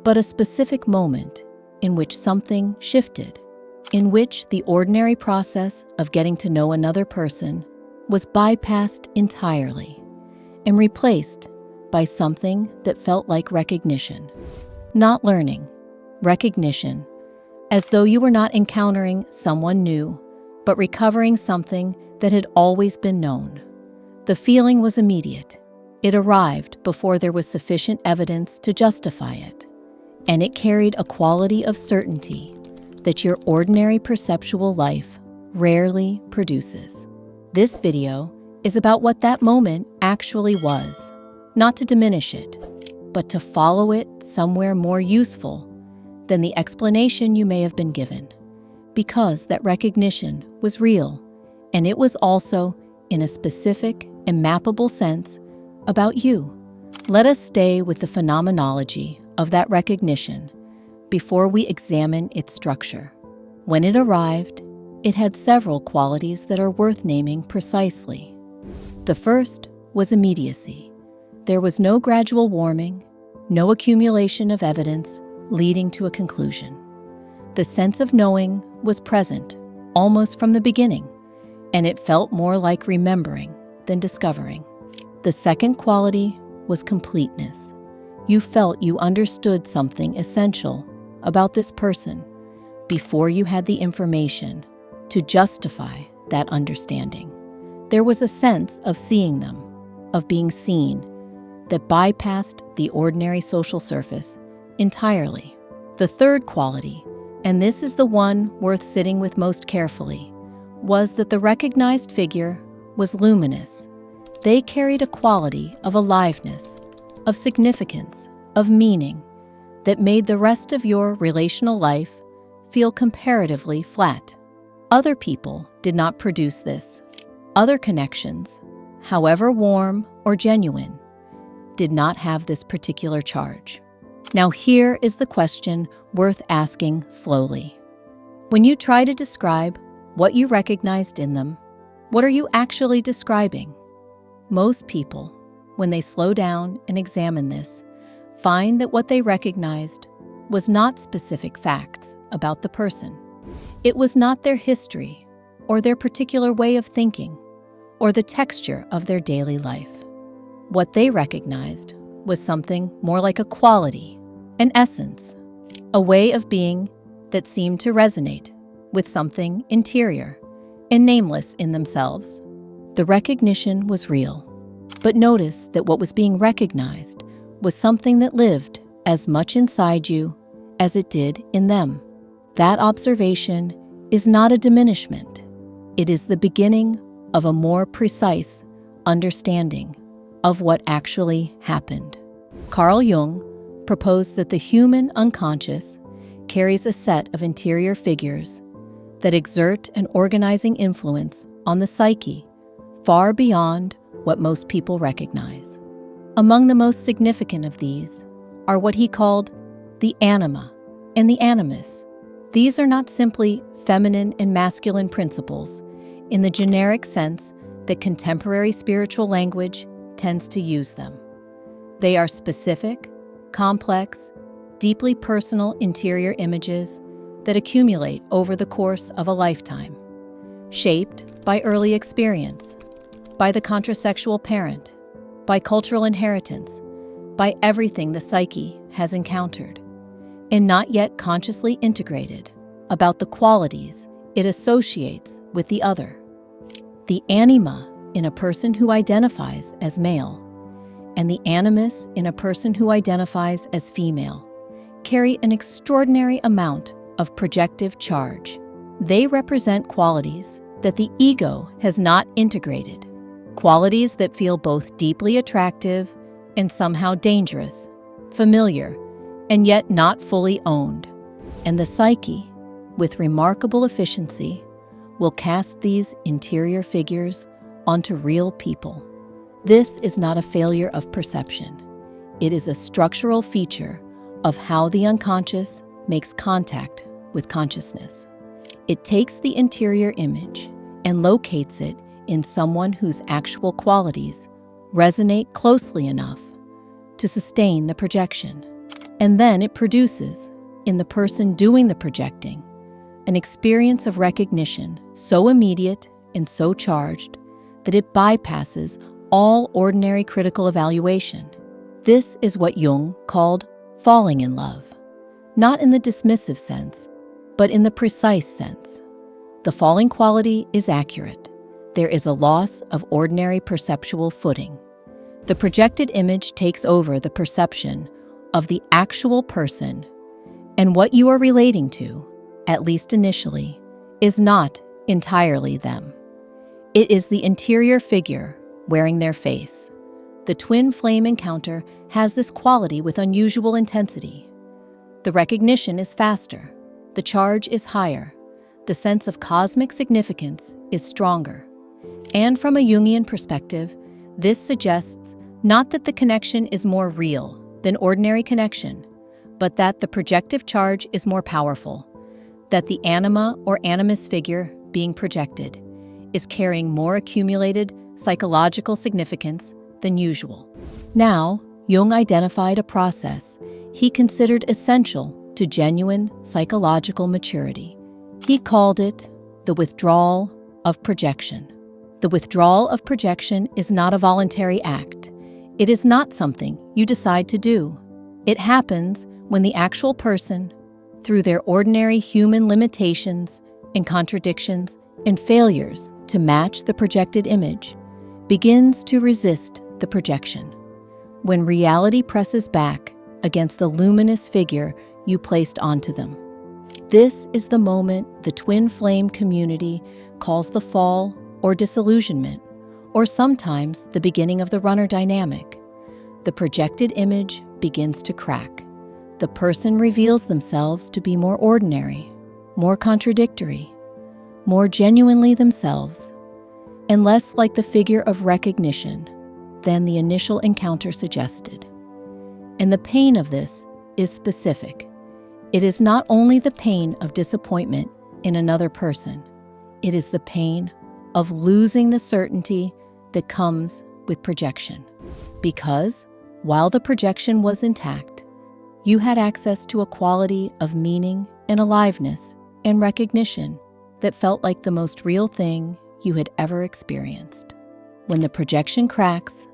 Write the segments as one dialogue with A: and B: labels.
A: but a specific moment in which something shifted, in which the ordinary process of getting to know another person was bypassed entirely and replaced by something that felt like recognition. Not learning, recognition, as though you were not encountering someone new, but recovering something that had always been known. The feeling was immediate. It arrived before there was sufficient evidence to justify it, and it carried a quality of certainty that your ordinary perceptual life rarely produces. This video is about what that moment actually was, not to diminish it, but to follow it somewhere more useful than the explanation you may have been given, because that recognition was real, and it was also, in a specific and mappable sense, about you. Let us stay with the phenomenology of that recognition before we examine its structure. When it arrived, it had several qualities that are worth naming precisely. The first was immediacy. There was no gradual warming, no accumulation of evidence leading to a conclusion. The sense of knowing was present almost from the beginning, and it felt more like remembering than discovering. The second quality was completeness. You felt you understood something essential about this person before you had the information to justify that understanding. There was a sense of seeing them, of being seen, that bypassed the ordinary social surface entirely. The third quality, and this is the one worth sitting with most carefully, was that the recognized figure was luminous. They carried a quality of aliveness, of significance, of meaning, that made the rest of your relational life feel comparatively flat. Other people did not produce this. Other connections, however warm or genuine, did not have this particular charge. Now here is the question worth asking slowly. When you try to describe what you recognized in them, what are you actually describing? Most people, when they slow down and examine this, find that what they recognized was not specific facts about the person. It was not their history or their particular way of thinking or the texture of their daily life. What they recognized was something more like a quality, an essence, a way of being that seemed to resonate with something interior and nameless in themselves. The recognition was real, but notice that what was being recognized was something that lived as much inside you as it did in them. That observation is not a diminishment. It is the beginning of a more precise understanding of what actually happened. Carl Jung proposed that the human unconscious carries a set of interior figures that exert an organizing influence on the psyche far beyond what most people recognize. Among the most significant of these are what he called the Anima and the Animus. These are not simply feminine and masculine principles in the generic sense that contemporary spiritual language tends to use them. They are specific, complex, deeply personal interior images that accumulate over the course of a lifetime, shaped by early experience, by the contrasexual parent, by cultural inheritance, by everything the psyche has encountered, and not yet consciously integrated about the qualities it associates with the other. The anima in a person who identifies as male and the animus in a person who identifies as female carry an extraordinary amount of projective charge. They represent qualities that the ego has not integrated, qualities that feel both deeply attractive and somehow dangerous, familiar, and yet not fully owned. And the psyche, with remarkable efficiency, will cast these interior figures onto real people. This is not a failure of perception. It is a structural feature of how the unconscious makes contact with consciousness. It takes the interior image and locates it in someone whose actual qualities resonate closely enough to sustain the projection. And then it produces, in the person doing the projecting, an experience of recognition so immediate and so charged that it bypasses all ordinary critical evaluation. This is what Jung called falling in love, not in the dismissive sense, but in the precise sense. The falling quality is accurate. There is a loss of ordinary perceptual footing. The projected image takes over the perception of the actual person, and what you are relating to, at least initially, is not entirely them. It is the interior figure wearing their face. The twin flame encounter has this quality with unusual intensity. The recognition is faster, the charge is higher, the sense of cosmic significance is stronger. And from a Jungian perspective, this suggests not that the connection is more real than ordinary connection, but that the projective charge is more powerful, that the anima or animus figure being projected is carrying more accumulated psychological significance than usual. Now, Jung identified a process he considered essential to genuine psychological maturity. He called it the withdrawal of projection. The withdrawal of projection is not a voluntary act. It is not something you decide to do. It happens when the actual person, through their ordinary human limitations and contradictions and failures to match the projected image, begins to resist the projection. When reality presses back against the luminous figure you placed onto them. This is the moment the twin flame community calls the fall or disillusionment, or sometimes the beginning of the runner dynamic. The projected image begins to crack. The person reveals themselves to be more ordinary, more contradictory, more genuinely themselves, and less like the figure of recognition than the initial encounter suggested. And the pain of this is specific. It is not only the pain of disappointment in another person, it is the pain of losing the certainty that comes with projection. Because, while the projection was intact, you had access to a quality of meaning and aliveness and recognition that felt like the most real thing you had ever experienced. When the projection cracks,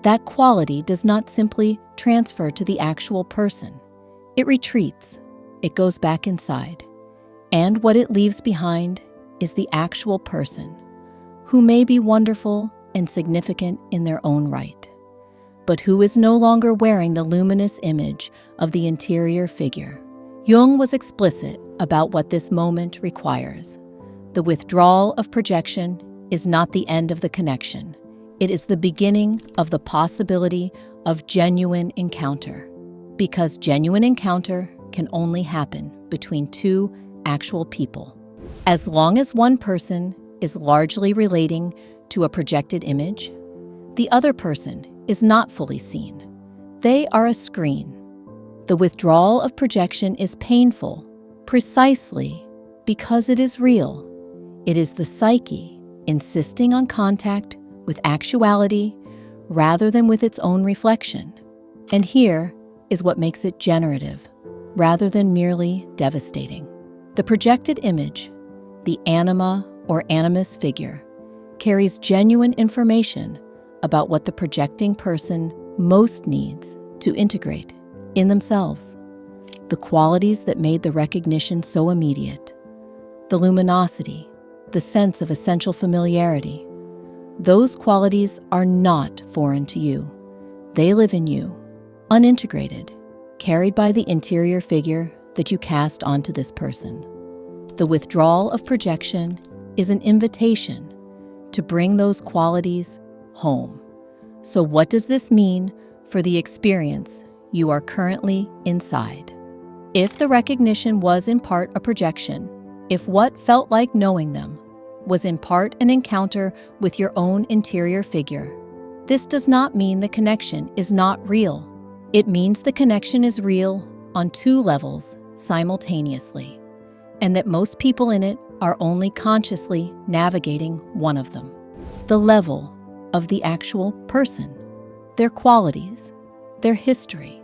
A: that quality does not simply transfer to the actual person. It retreats. It goes back inside. And what it leaves behind is the actual person, who may be wonderful and significant in their own right, but who is no longer wearing the luminous image of the interior figure. Jung was explicit about what this moment requires. The withdrawal of projection is not the end of the connection. It is the beginning of the possibility of genuine encounter, because genuine encounter can only happen between two actual people. As long as one person is largely relating to a projected image, the other person is not fully seen. They are a screen. The withdrawal of projection is painful precisely because it is real. It is the psyche insisting on contact with actuality rather than with its own reflection. And here is what makes it generative rather than merely devastating. The projected image, the anima or animus figure, carries genuine information about what the projecting person most needs to integrate in themselves. The qualities that made the recognition so immediate, the luminosity, the sense of essential familiarity, those qualities are not foreign to you. They live in you, unintegrated, carried by the interior figure that you cast onto this person. The withdrawal of projection is an invitation to bring those qualities home. So what does this mean for the experience you are currently inside? If the recognition was in part a projection, if what felt like knowing them was in part an encounter with your own interior figure, this does not mean the connection is not real. It means the connection is real on two levels simultaneously, and that most people in it are only consciously navigating one of them. The level of the actual person, their qualities, their history,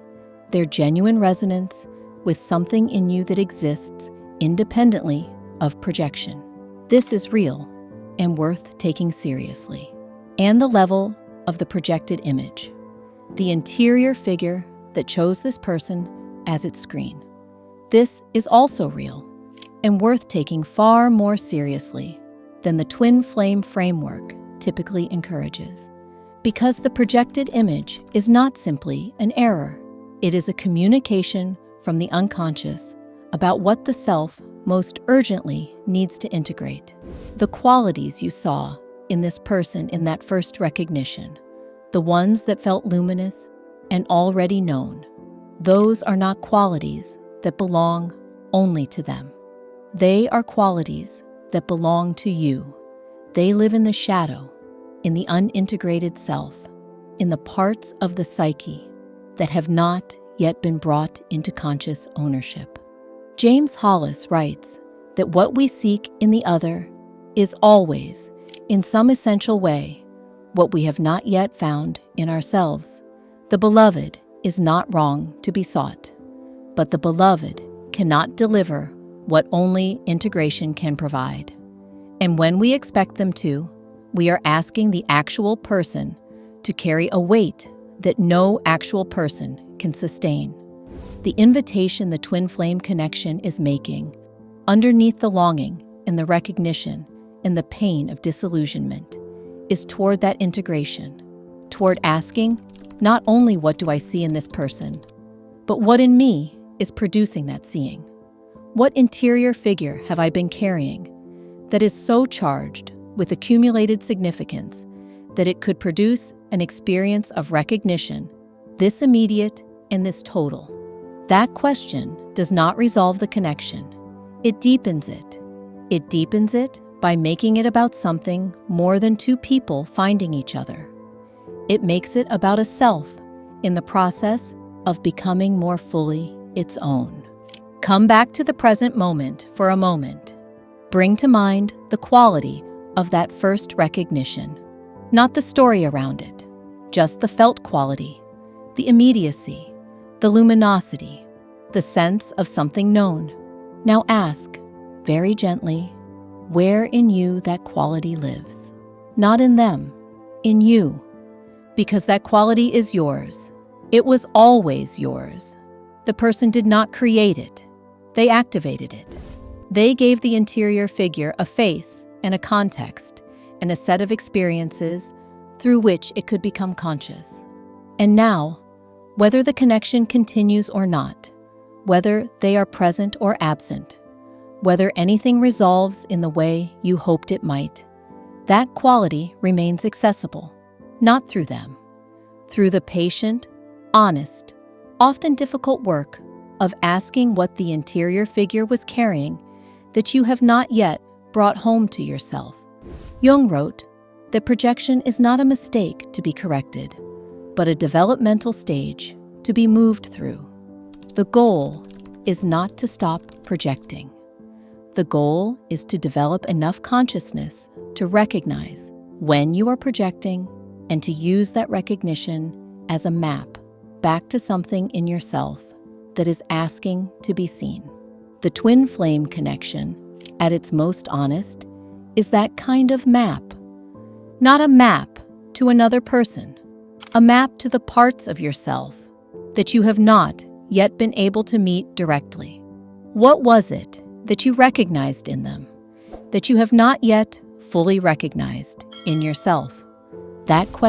A: their genuine resonance with something in you that exists independently of projection. This is real and worth taking seriously. And the level of the projected image, the interior figure that chose this person as its screen. This is also real and worth taking far more seriously than the twin flame framework typically encourages. Because the projected image is not simply an error. It is a communication from the unconscious about what the self most urgently needs to integrate. The qualities you saw in this person in that first recognition, the ones that felt luminous and already known, those are not qualities that belong only to them. They are qualities that belong to you. They live in the shadow, in the unintegrated self, in the parts of the psyche that have not yet been brought into conscious ownership. James Hollis writes that what we seek in the other is always, in some essential way, what we have not yet found in ourselves. The beloved is not wrong to be sought, but the beloved cannot deliver what only integration can provide. And when we expect them to, we are asking the actual person to carry a weight that no actual person can sustain. The invitation the twin flame connection is making, underneath the longing and the recognition and the pain of disillusionment, is toward that integration, toward asking, not only what do I see in this person, but what in me is producing that seeing? What interior figure have I been carrying that is so charged with accumulated significance that it could produce an experience of recognition, this immediate and this total? That question does not resolve the connection. It deepens it. It deepens it by making it about something more than two people finding each other. It makes it about a self in the process of becoming more fully its own. Come back to the present moment for a moment. Bring to mind the quality of that first recognition, not the story around it, just the felt quality, the immediacy, the luminosity, the sense of something known. Now ask, very gently, where in you that quality lives. Not in them, in you. Because that quality is yours. It was always yours. The person did not create it. They activated it. They gave the interior figure a face and a context and a set of experiences through which it could become conscious. And now, whether the connection continues or not, whether they are present or absent, whether anything resolves in the way you hoped it might, that quality remains accessible, not through them, through the patient, honest, often difficult work of asking what the interior figure was carrying that you have not yet brought home to yourself. Jung wrote that projection is not a mistake to be corrected, but a developmental stage to be moved through. The goal is not to stop projecting. The goal is to develop enough consciousness to recognize when you are projecting and to use that recognition as a map back to something in yourself that is asking to be seen. The twin flame connection, at its most honest, is that kind of map. Not a map to another person, a map to the parts of yourself that you have not yet been able to meet directly. What was it that you recognized in them, that you have not yet fully recognized in yourself? That question